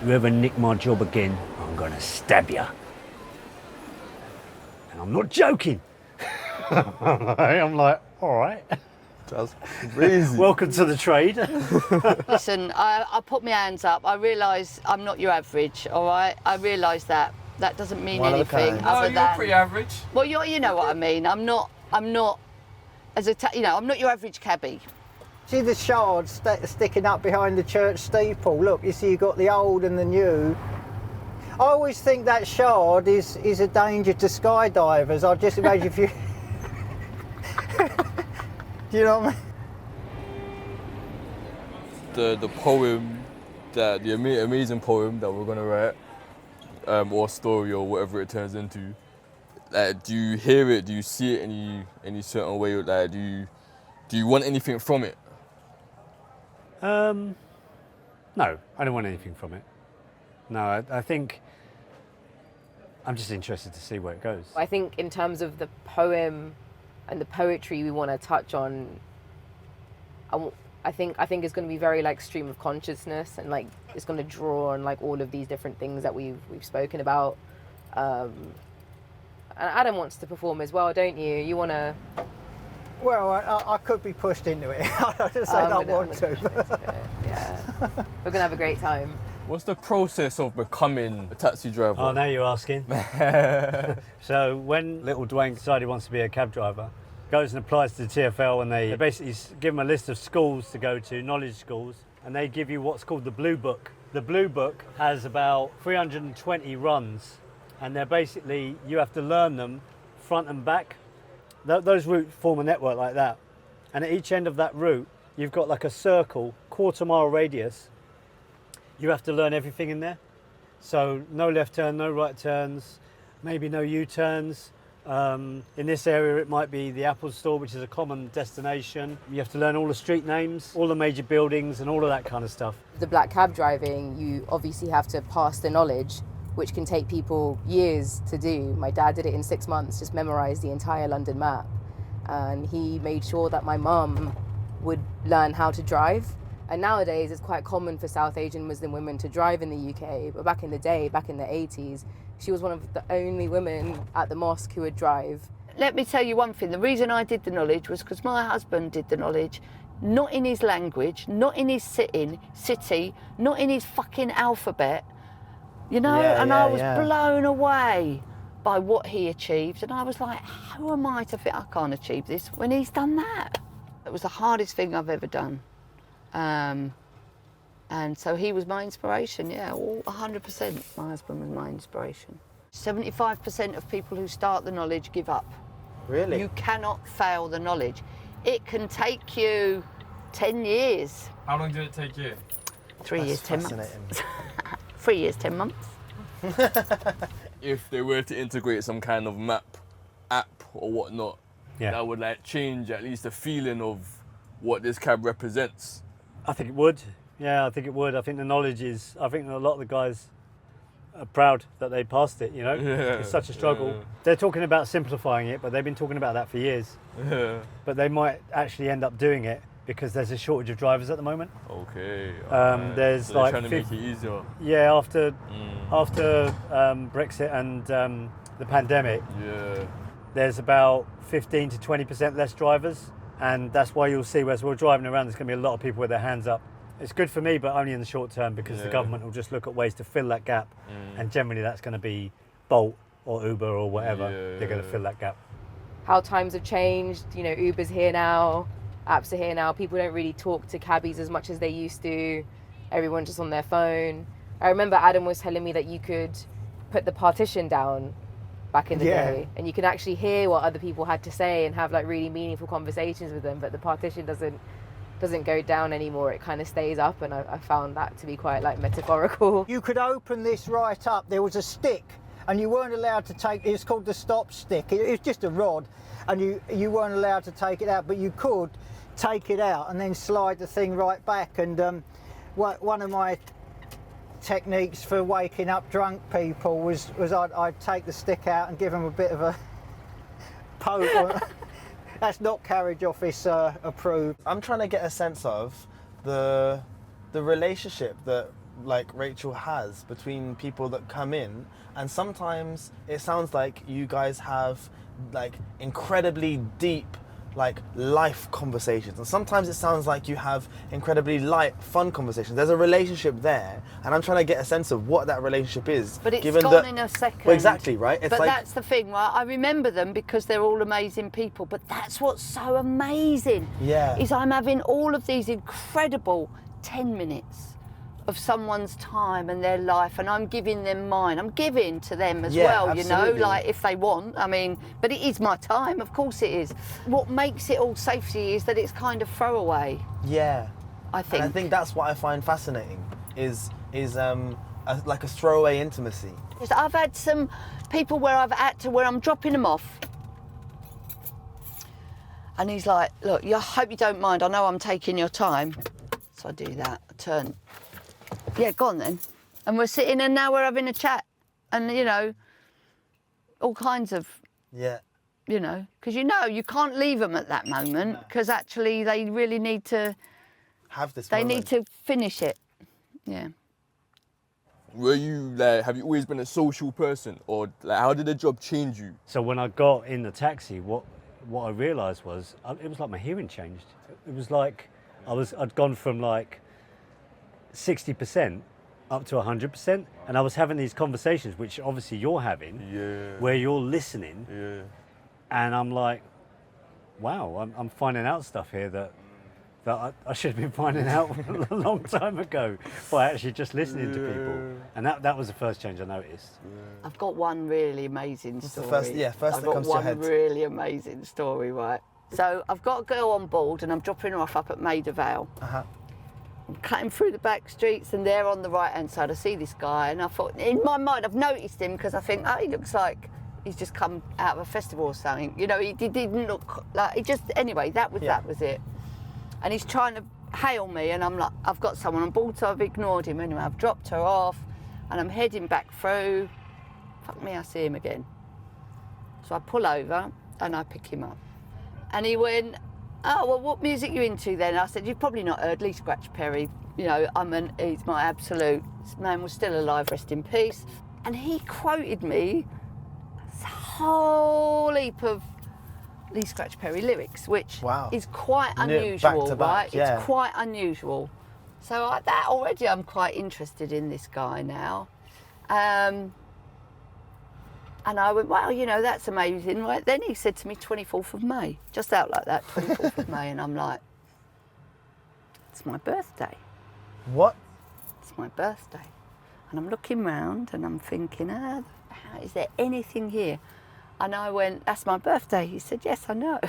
You ever nick my job again, I'm gonna stab you. And I'm not joking. I'm like, all right. That's crazy. Welcome to the trade. Listen, I put my hands up. I realise I'm not your average, all right? I realise that. That doesn't mean One of a anything kind. other You're than... pretty average. Well, you know what I mean. I'm not, I'm not your average cabbie. See the shard sticking up behind the church steeple? Look, you see you've got the old and the new. I always think that shard is a danger to skydivers. I just imagine if you... Do you know what I mean? The poem, the amazing poem that we're gonna write, or story or whatever it turns into. Like, do you hear it? Do you see it any certain way? Like, do you want anything from it? No, I don't want anything from it. No, I think I'm just interested to see where it goes. I think in terms of the poem and the poetry we want to touch on, I think it's going to be very like stream of consciousness, and like it's going to draw on like all of these different things that we've spoken about. And Adam wants to perform as well, don't you? You want to? Well, I could be pushed into it. I just say I want to. Yeah, we're gonna have a great time. What's the process of becoming a taxi driver? Oh, now you're asking. So when little Dwayne decided he wants to be a cab driver, goes and applies to the TfL, and they basically give him a list of schools to go to, knowledge schools, and they give you what's called the Blue Book. The Blue Book has about 320 runs, and they're basically, you have to learn them front and back. Those routes form a network like that, and at each end of that route you've got like a circle, quarter-mile radius. You have to learn everything in there. So no left turn, no right turns, maybe no U-turns. In this area it might be the Apple store, which is a common destination. You have to learn all the street names, all the major buildings and all of that kind of stuff. The black cab driving, you obviously have to pass the knowledge, which can take people years to do. My dad did it in 6 months, just memorised the entire London map. And he made sure that my mum would learn how to drive. And nowadays it's quite common for South Asian Muslim women to drive in the UK, but back in the day, back in the 80s, she was one of the only women at the mosque who would drive. Let me tell you one thing. The reason I did the knowledge was because my husband did the knowledge, not in his language, not in his city, not in his fucking alphabet, you know? And I was blown away by what he achieved. And I was like, who am I to think I can't achieve this when he's done that? It was the hardest thing I've ever done. And so he was my inspiration, yeah, 100%. My husband was my inspiration. 75% of people who start the knowledge give up. Really? You cannot fail the knowledge. It can take you 10 years. How long did it take you? 3 years, 10 months. 3 years, 10 months. If they were to integrate some kind of map, app or whatnot, Yeah. that would like change at least the feeling of what this cab represents. I think it would. Yeah, I think it would. I think the knowledge is, I think a lot of the guys are proud that they passed it, you know? Yeah, It's such a struggle. yeah. They're talking about simplifying it, but they've been talking about that for years. Yeah. But they might actually end up doing it because there's a shortage of drivers at the moment. Okay. There's so they're like trying to make it easier. Yeah, after Brexit and the pandemic, Yeah. there's about 15 to 20% less drivers, and that's why you'll see as we're driving around, there's going to be a lot of people with their hands up. It's good for me, but only in the short term, because the Yeah. government will just look at ways to fill that gap, and generally that's going to be Bolt or Uber or whatever. Yeah, They're going to yeah. fill that gap. How times have changed, you know, Uber's here now, apps are here now, people don't really talk to cabbies as much as they used to, everyone's just on their phone. I remember Adam was telling me that you could put the partition down back in the day, and you can actually hear what other people had to say and have like really meaningful conversations with them, but the partition doesn't go down anymore, it kind of stays up, and I found that to be quite like metaphorical. You could open this right up. There was a stick, and you weren't allowed to take it. It's called the stop stick. It was just a rod, and you weren't allowed to take it out, but you could take it out and then slide the thing right back. And one of my techniques for waking up drunk people was I'd take the stick out and give them a bit of a poke. That's not carriage office approved. I'm trying to get a sense of the relationship that like Rachel has between people that come in, and sometimes it sounds like you guys have like incredibly deep like life conversations, and sometimes it sounds like you have incredibly light, fun conversations. There's a relationship there, and I'm trying to get a sense of what that relationship is. But it's given gone that, in a second. Well, exactly, right? It's but like, that's the thing, right? I remember them because they're all amazing people. But that's what's so amazing. Yeah. Is I'm having all of these incredible 10 minutes of someone's time and their life, and I'm giving them mine. I'm giving to them as well, absolutely. you know, like if they want. I mean, but it is my time, of course it is. What makes it all safety is that it's kind of throwaway. yeah. I think. And I think that's what I find fascinating is like a throwaway intimacy. I've had some people where where I'm dropping them off, and he's like, look, I hope you don't mind, I know I'm taking your time. So I do that, I turn. Yeah, go on then. And we're sitting and now we're having a chat, and you know, all kinds of, Yeah. you know, because you can't leave them at that moment, because actually they really need to, Have this they moment. need to finish it. Yeah. Were you like, have you always been a social person, or like, how did the job change you? So when I got in the taxi, what I realised was it was like my hearing changed. It was like I'd gone from like 60% up to 100%, and I was having these conversations, which obviously you're having, where you're listening, and I'm like, wow, I'm finding out stuff here that I should have been finding out a long time ago by actually just listening to people. And that was the first change I noticed. I've got one really amazing story. the first I've that comes to your got head? one really amazing story, right? So I've got a girl on board and I'm dropping her off up at Maida Vale. Uh-huh. I'm cutting through the back streets and there on the right-hand side I see this guy, and I thought, in my mind, I've noticed him because I think, oh, he looks like he's just come out of a festival or something. You know, he didn't look like, he just, anyway, that was it. And he's trying to hail me, and I'm like, I've got someone on board, so I've ignored him. Anyway, I've dropped her off, and I'm heading back through. Fuck me, I see him again. So I pull over, and I pick him up. And he went, oh, well, what music are you into then? I said, you've probably not heard Lee Scratch Perry. You know, he's my absolute, this man was still alive, rest in peace. And he quoted me a whole heap of Lee Scratch Perry lyrics, which is quite unusual, back to back, right? yeah. It's quite unusual. So that already, I'm quite interested in this guy now. And I went, well, you know, that's amazing. Right? Then he said to me, 24th of May, just out like that, 24th of May. And I'm like, it's my birthday. What? It's my birthday. And I'm looking round and I'm thinking, is there anything here? And I went, that's my birthday. He said, yes, I know.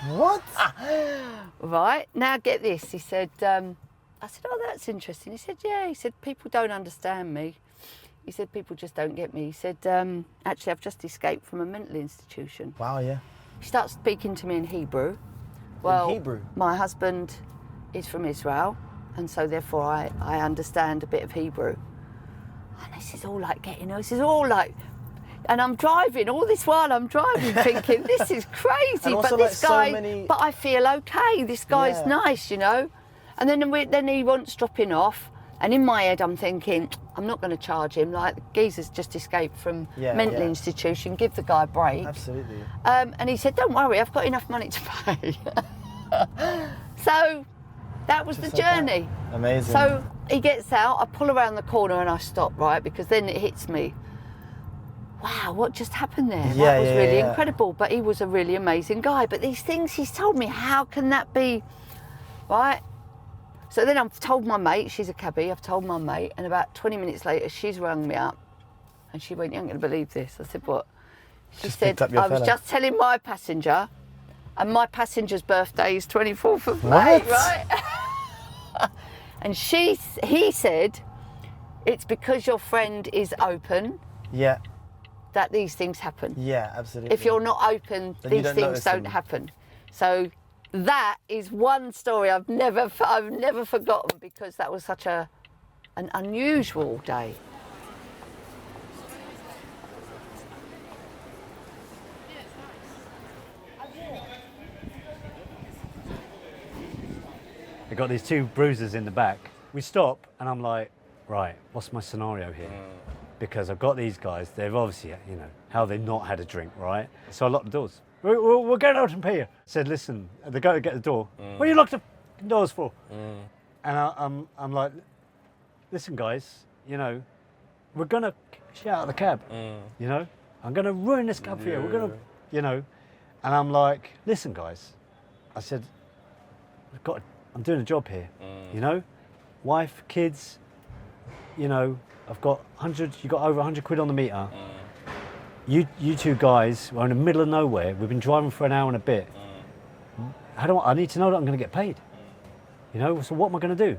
What? Right, now get this. He said, I said, oh, that's interesting. He said, yeah. He said, people don't understand me. He said, people just don't get me. He said, actually, I've just escaped from a mental institution. Wow, yeah. He starts speaking to me in Hebrew. Well, In Hebrew? My husband is from Israel, and so therefore I understand a bit of Hebrew. And this is all like this is all like, and I'm driving, all this while I'm driving thinking, this is crazy, also, but like, this guy, so many... but I feel okay, this guy's nice, you know? And then he wants dropping off, and in my head I'm thinking, I'm not going to charge him, like the geezer's just escaped from mental institution, give the guy a break. Absolutely. And he said, don't worry, I've got enough money to pay. So that was the journey. Amazing. So he gets out, I pull around the corner and I stop, right? Because then it hits me. Wow, what just happened there? That was really incredible. But he was a really amazing guy. But these things he's told me, how can that be, right? So then I've told my mate, she's a cabbie, I've told my mate, and about 20 minutes later, she's rung me up and she went, you ain't gonna believe this. I said, what? She said, I was just telling my passenger, and my passenger's birthday is 24th of May, right? And he said, it's because your friend is open that these things happen. Yeah, absolutely. If you're not open, Then you these don't things notice don't them. happen. So that is one story I've never forgotten, because that was such an unusual day. I got these two bruises in the back. We stop and I'm like, right, what's my scenario here? Because I've got these guys, they've obviously, how they've not had a drink, right? So I locked the doors. We're going out and pay you. I said, listen, they go to get the door. What are you locked the doors for? And I'm like, listen, guys, we're going to get out of the cab, I'm going to ruin this cab for you. We're going to, and I'm like, listen, guys, I said, I'm doing a job here, wife, kids, I've got you got over 100 quid on the meter. You two guys are in the middle of nowhere. We've been driving for an hour and a bit. I need to know that I'm going to get paid. So what am I going to do?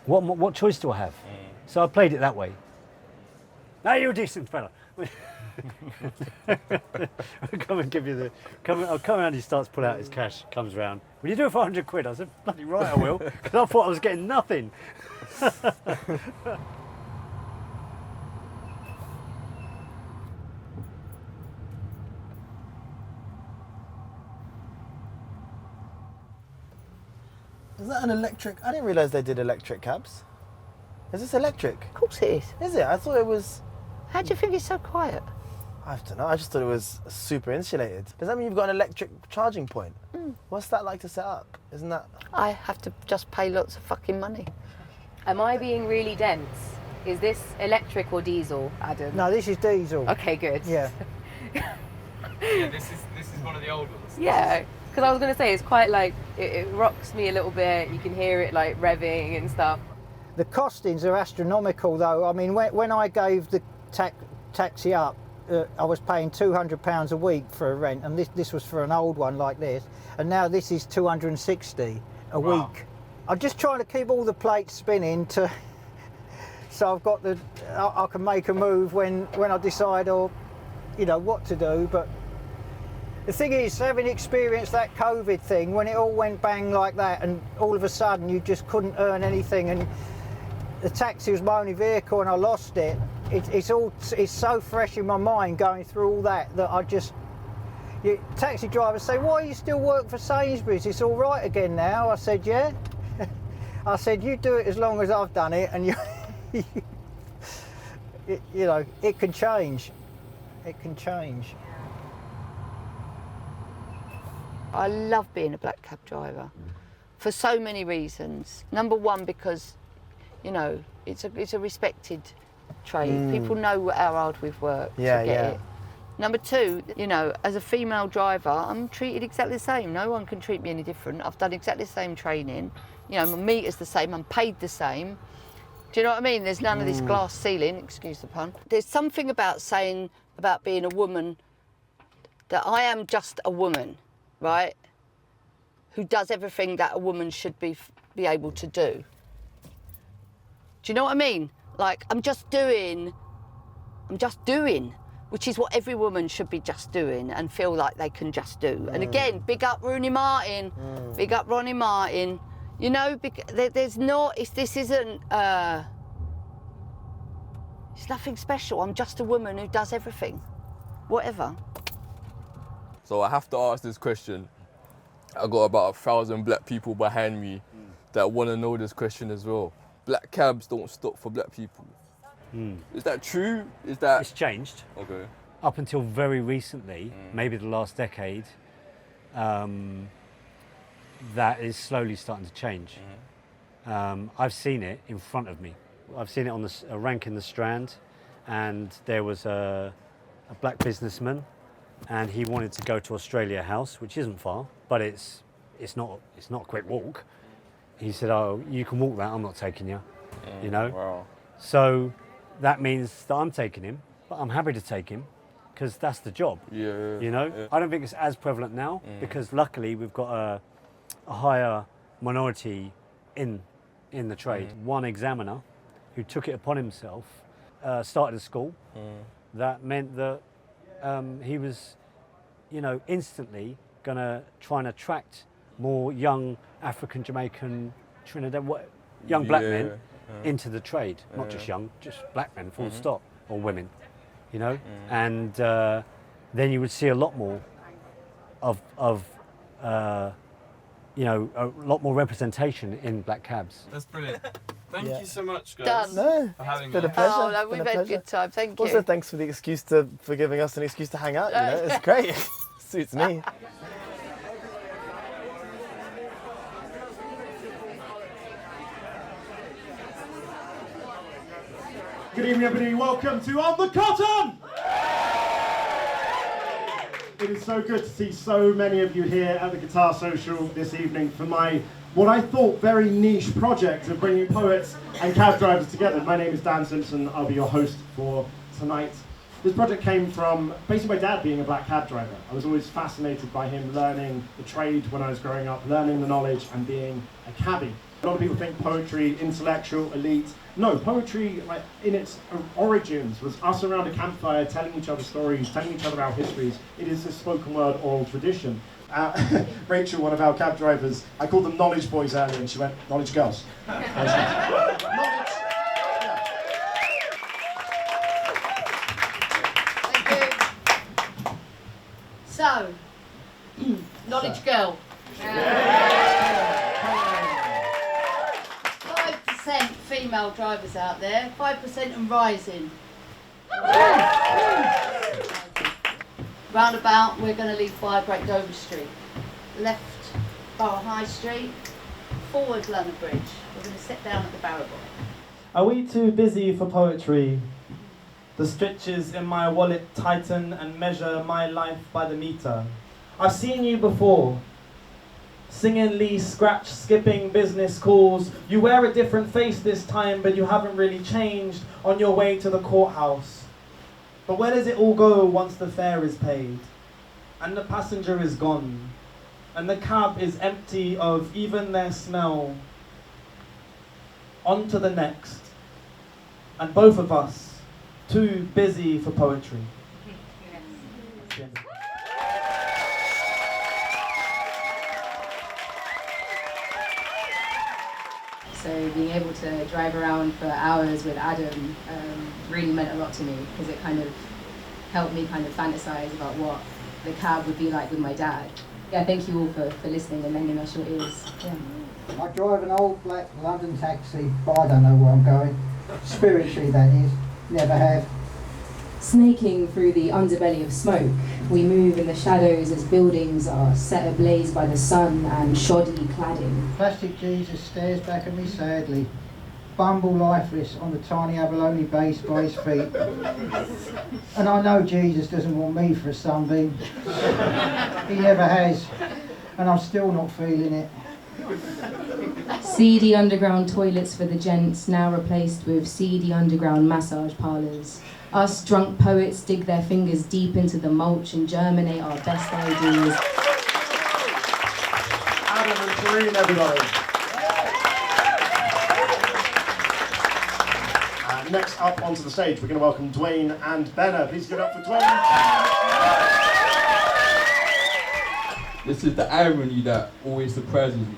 What choice do I have? So I played it that way. Now you're a decent fella. Come and give you I'll come around, he starts pulling out his cash, comes round. Will you do it for 100 quid? I said, bloody right I will, because I thought I was getting nothing. Is that an electric? I didn't realise they did electric cabs. Is this electric? Of course it is. Is it? I thought it was... How do you think it's so quiet? I don't know. I just thought it was super insulated. Does that mean you've got an electric charging point? What's that like to set up? Isn't that... I have to just pay lots of fucking money. Am I being really dense? Is this electric or diesel, Adam? No, this is diesel. Okay, good. Yeah. This is one of the old ones. Yeah, because I was going to say, it's quite like, it rocks me a little bit. You can hear it like revving and stuff. The costings are astronomical though. I mean, when I gave the taxi up, I was paying £200 a week for a rent, and this was for an old one like this, and now this is 260 a week. I'm just trying to keep all the plates spinning so I've got I can make a move when I decide what to do. But the thing is, having experienced that COVID thing, when it all went bang like that, and all of a sudden you just couldn't earn anything, and the taxi was my only vehicle and I lost it. It's so fresh in my mind going through all that I just... Taxi drivers say, why you still work for Sainsbury's? It's all right again now. I said, yeah. I said, you do it as long as I've done it, and it can change. It can change. I love being a black cab driver for so many reasons. Number one, because, it's a respected trade. People know how hard we've worked to get it. Number two, as a female driver, I'm treated exactly the same. No one can treat me any different. I've done exactly the same training. My meter's the same, I'm paid the same. Do you know what I mean? There's none of this glass ceiling, excuse the pun. There's something about saying, about being a woman, that I am just a woman, right? Who does everything that a woman should be able to do. Do you know what I mean? Like, I'm just doing, which is what every woman should be just doing and feel like they can just do. And again, big up Rooney Martin, big up Ronnie Martin. There's not, this isn't, it's nothing special. I'm just a woman who does everything, whatever. So I have to ask this question. I got about 1,000 black people behind me that want to know this question as well. Black cabs don't stop for black people. Is that true? It's changed. Okay. Up until very recently, maybe the last decade, that is slowly starting to change. I've seen it in front of me. I've seen it on a rank in the Strand, and there was a black businessman, and he wanted to go to Australia House, which isn't far, but it's not a quick walk. He said, "Oh, you can walk that. I'm not taking you." Wow. So that means that I'm taking him, but I'm happy to take him because that's the job. Yeah. Yeah. I don't think it's as prevalent now because luckily we've got a higher minority in the trade. One examiner who took it upon himself started a school. That meant that he was, instantly going to try and attract more young African, Jamaican, Trinidad, young black men into the trade. Not just young, just black men, full stop, or women, And then you would see a lot more of a lot more representation in black cabs. That's brilliant. Thank Yeah. you so much, guys. Done. No, For having it's been a me. pleasure. Oh, no, It's been we've a had a pleasure. good time. Thank you. Also, thanks for the excuse for giving us an excuse to hang out. You know, it's great. Suits me. Good evening, everybody. Welcome to On the Cotton! It is so good to see so many of you here at the Guitar Social this evening for my, what I thought, very niche project of bringing poets and cab drivers together. My name is Dan Simpson. I'll be your host for tonight. This project came from basically my dad being a black cab driver. I was always fascinated by him learning the trade when I was growing up, learning the knowledge and being a cabbie. A lot of people think poetry, intellectual, elite. No, poetry, like in its origins, was us around a campfire telling each other stories, telling each other our histories. It is a spoken word oral tradition. Rachel, one of our cab drivers, I called them knowledge boys earlier, and she went, knowledge girls. Knowledge. Yeah. Thank you. So, knowledge girl. 5% female drivers out there, 5% and rising. Roundabout, we're going to leave by Great Dover Street. Left, Borough High Street. Forward, London Bridge. We're going to sit down at the Barrow Boy. Are we too busy for poetry? The stitches in my wallet tighten and measure my life by the meter. I've seen you before. Singing Lee Scratch, skipping business calls. You wear a different face this time, but you haven't really changed on your way to the courthouse. But where does it all go once the fare is paid? And the passenger is gone. And the cab is empty of even their smell. On to the next. And both of us, too busy for poetry. Yes. So being able to drive around for hours with Adam really meant a lot to me, because it kind of helped me kind of fantasize about what the cab would be like with my dad. Yeah, thank you all for listening and lending us your ears. Yeah. I drive an old black London taxi, but I don't know where I'm going. Spiritually, that is. Never have. Snaking through the underbelly of smoke, we move in the shadows as buildings are set ablaze by the sun and shoddy cladding. Plastic Jesus stares back at me sadly. Bumble lifeless on the tiny abalone base by his feet. And I know Jesus doesn't want me for a sunbeam. He never has. And I'm still not feeling it. Seedy underground toilets for the gents, now replaced with seedy underground massage parlours. Us drunk poets dig their fingers deep into the mulch and germinate our best ideas. Adam and Kareen, everybody. Next up onto the stage, we're going to welcome Dwayne and Benna. Please give it up for Dwayne. This is the irony that always surprises me.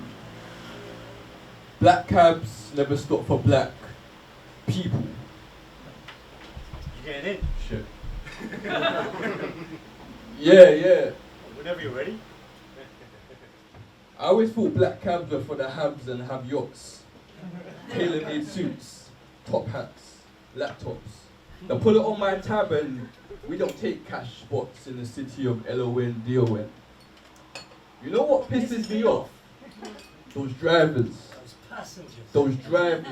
Black cabs never stop for black people. You getting in? Shit. Yeah. Whenever you're ready. I always thought black cabs were for the haves and have yachts, tailor-made suits, top hats, laptops. Now put it on my tab and we don't take cash spots in the city of LON-DON. You know what pisses me off? Those drivers. Those drivers.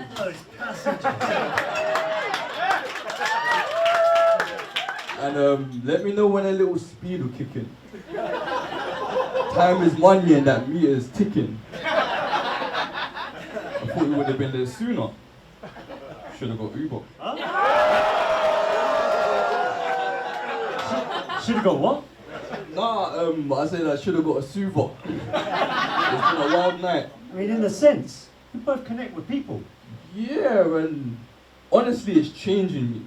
And let me know when a little speed will kick in. Time is money and that meter is ticking. I thought we would have been there sooner. Should have got Uber. Should have got what? Nah, I said I should have got a Suva. It's been a wild night. I mean, in a sense, we both connect with people. Yeah, and honestly, it's changing me.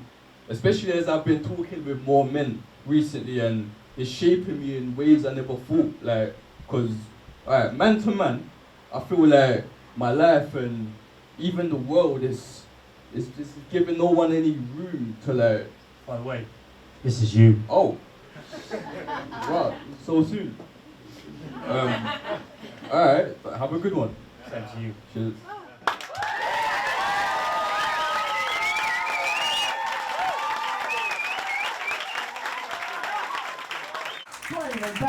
Especially as I've been talking with more men recently, and it's shaping me in ways I never thought. Like, cause, alright, man to man, I feel like my life and even the world is just giving no one any room to like. By the way, this is you. Oh, wow, so soon. Alright, have a good one. Same to you. Cheers. Take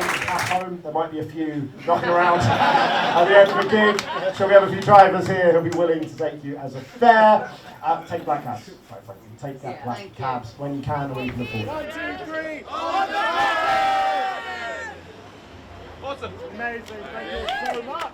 the cab home. There might be a few knocking around at the end of the gig. So we have a few drivers here who'll be willing to take you as a fare. Take black cabs. Quite frankly, take that black cabs when you can and when you can afford it. 1, 2, 3. Awesome. Amazing. Thank you so much.